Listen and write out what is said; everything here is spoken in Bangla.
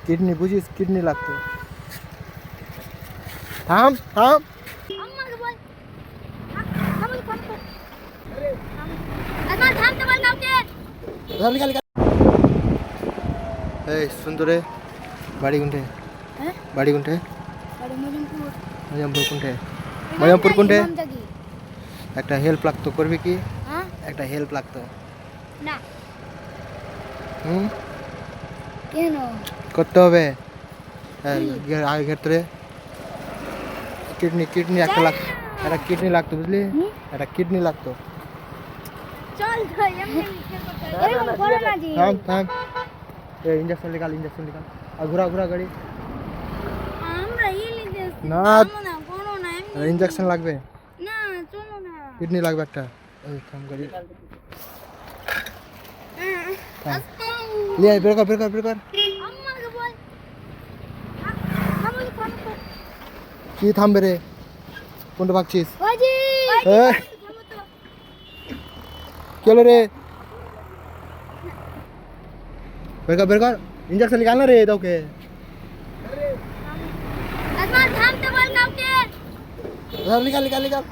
কিডনি বুঝিস, কিডনি লাগতো। থাম থাম। আমাকে বল থামো থামো একবার থামতে বল কাউকে। এই সুন্দরে বাড়ি কোনটে? হ্যাঁ বাড়ি কোনটে? আরে মজমপুর। মজমপুর কোনটে? মজমপুর কোনটে? ইমামজাগি। একটা হেল্প লাগতো, করবি কি? হ্যাঁ একটা হেল্প লাগতো। না হুম, কেন? করতে হবে। আগে ঘের তোরে কিডনি, কিডনি একটা লাগ, একটা কিডনি লাগতো বুঝলি, একটা কিডনি লাগতো। চল তো এমনি এরকম করো না জি। থাম থাম। এই ইঞ্জেকশন নিকাল, ইঞ্জেকশন নিকাল। আর ঘোরা ঘোরা গাড়ি। আমরা ইলি দেশ না, না করো না এমনি। ইঞ্জেকশন লাগবে, না চলো না। কিডনি লাগবে একটা। এই থাম গাড়ি। থাম। লে আয়, বের কর বের কর বের কর। আমাকে বল থামো থামো। কি থামবে রে? কোনটা ভাগছিস? বাজি এই, থামো তো। কি হলো রে? বের কর বের কর, ইঞ্জেকশন নিকাল না রে তোকে। একবার থামতে বল কাউকে। নিকাল নিকাল নিকাল।